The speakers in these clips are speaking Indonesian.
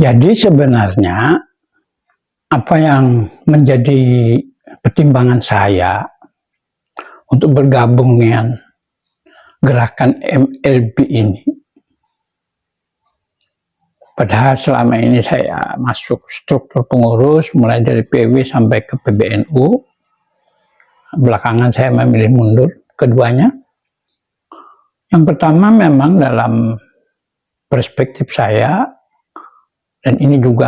Jadi sebenarnya apa yang menjadi pertimbangan saya untuk bergabung dengan gerakan MLB ini, padahal selama ini saya masuk struktur pengurus mulai dari PW sampai ke PBNU, belakangan saya memilih mundur keduanya. Yang pertama memang dalam perspektif saya, dan ini juga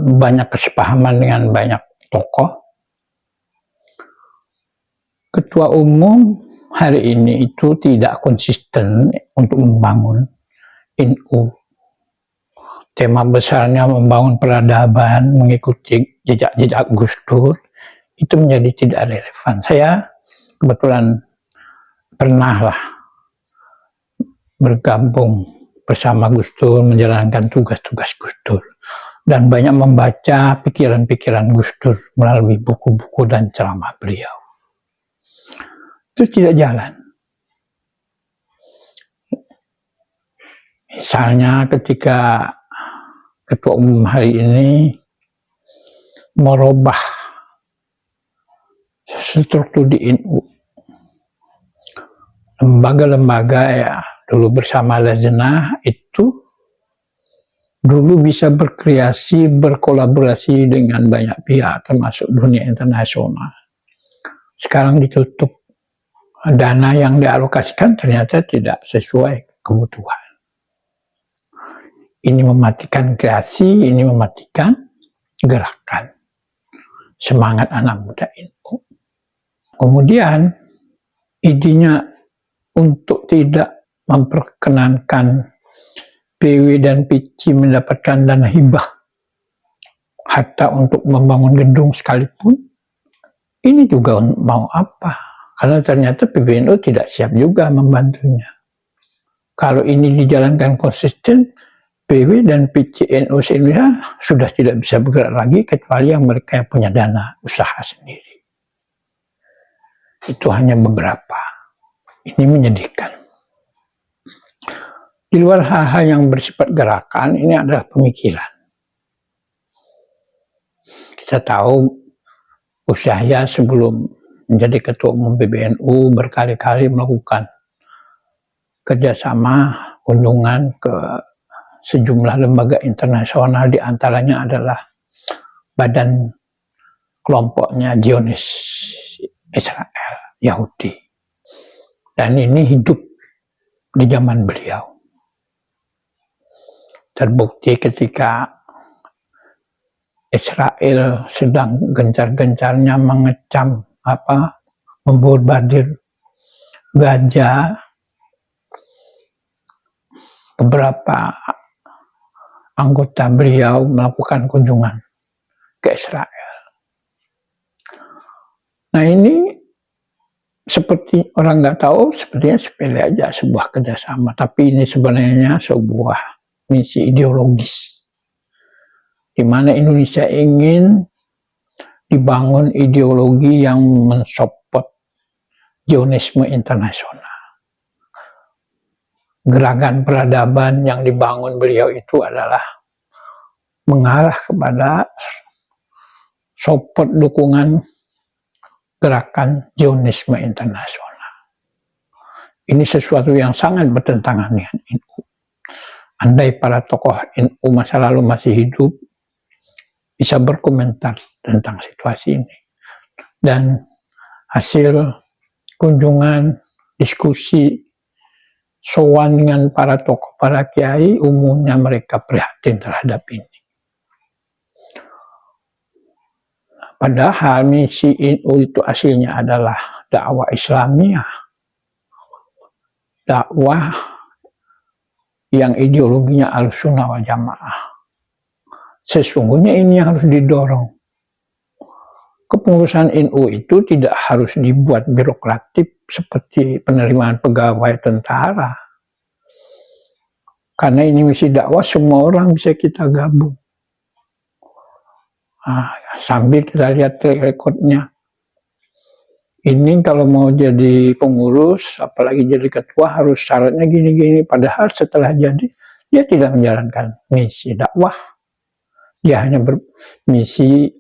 banyak kesepahaman dengan banyak tokoh, ketua umum hari ini itu tidak konsisten untuk membangun NU. Tema besarnya membangun peradaban, mengikuti jejak-jejak Gus Dur, itu menjadi tidak relevan. Saya kebetulan pernahlah bergabung bersama Gus Dur, menjalankan tugas-tugas Gus Dur, dan banyak membaca pikiran-pikiran Gus Dur melalui buku-buku dan ceramah beliau. Itu tidak jalan. Misalnya ketika ketua umum hari ini merubah struktur di NU, lembaga-lembaga ya dulu bersama Lajnah itu dulu bisa berkreasi, berkolaborasi dengan banyak pihak termasuk dunia internasional. Sekarang ditutup, dana yang dialokasikan ternyata tidak sesuai kebutuhan. Ini mematikan kreasi, ini mematikan gerakan semangat anak muda NU. Kemudian idenya untuk tidak memperkenankan PW dan PC mendapatkan dana hibah hatta untuk membangun gedung sekalipun, ini juga mau apa? Karena ternyata PBNU tidak siap juga membantunya. Kalau ini dijalankan konsisten, PW dan PC NU Indonesia sudah tidak bisa bergerak lagi kecuali yang mereka yang punya dana usaha sendiri. Itu hanya beberapa. Ini menyedihkan. Di luar hal-hal yang bersifat gerakan, ini adalah pemikiran. Kita tahu Gus Yahya sebelum menjadi ketua umum PBNU berkali-kali melakukan kerjasama kunjungan ke sejumlah lembaga internasional, diantaranya adalah badan kelompoknya Zionis Israel, Yahudi. Dan ini hidup di zaman beliau. Terbukti ketika Israel sedang gencar-gencarnya mengecam membombardir Gaza, beberapa anggota beliau melakukan kunjungan ke Israel. Nah ini seperti orang nggak tahu, sepertinya sepele aja sebuah kerjasama, tapi ini sebenarnya sebuah misi ideologis, di mana Indonesia ingin dibangun ideologi yang mensupport Zionisme internasional. Gerakan peradaban yang dibangun beliau itu adalah mengarah kepada support dukungan gerakan Zionisme internasional. Ini sesuatu yang sangat bertentangan dengan NU. Andai para tokoh NU masa lalu masih hidup, bisa berkomentar tentang situasi ini. Dan hasil kunjungan, diskusi, sowan dengan para tokoh, para kiai, umumnya mereka prihatin terhadap ini. Padahal misi NU itu aslinya adalah dakwah Islamiyah, dakwah yang ideologinya Ahlussunnah wal Jamaah. Sesungguhnya ini yang harus didorong. Kepengurusan NU itu tidak harus dibuat birokratif seperti penerimaan pegawai tentara. Karena ini misi dakwah, semua orang bisa kita gabung. Sambil kita lihat track recordnya. Ini kalau mau jadi pengurus, apalagi jadi ketua, harus syaratnya gini-gini. Padahal setelah jadi, dia tidak menjalankan misi dakwah. Dia hanya bermisi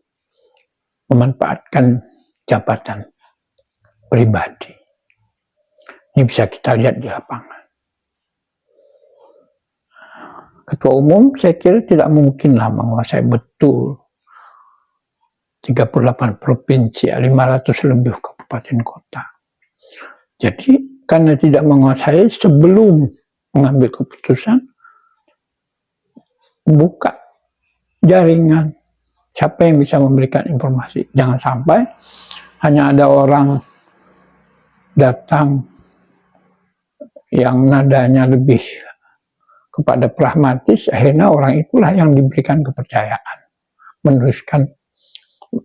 memanfaatkan jabatan pribadi. Ini bisa kita lihat di lapangan. Ketua umum saya kira tidak mungkinlah menguasai betul 38 provinsi, 500 lebih kabupaten kota. Jadi karena tidak menguasai, sebelum mengambil keputusan, buka jaringan siapa yang bisa memberikan informasi. Jangan sampai hanya ada orang datang yang nadanya lebih kepada pragmatis, akhirnya orang itulah yang diberikan kepercayaan meneruskan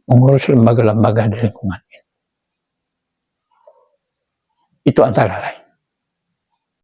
mengurus lembaga-lembaga di lingkungan. Itu antara lain.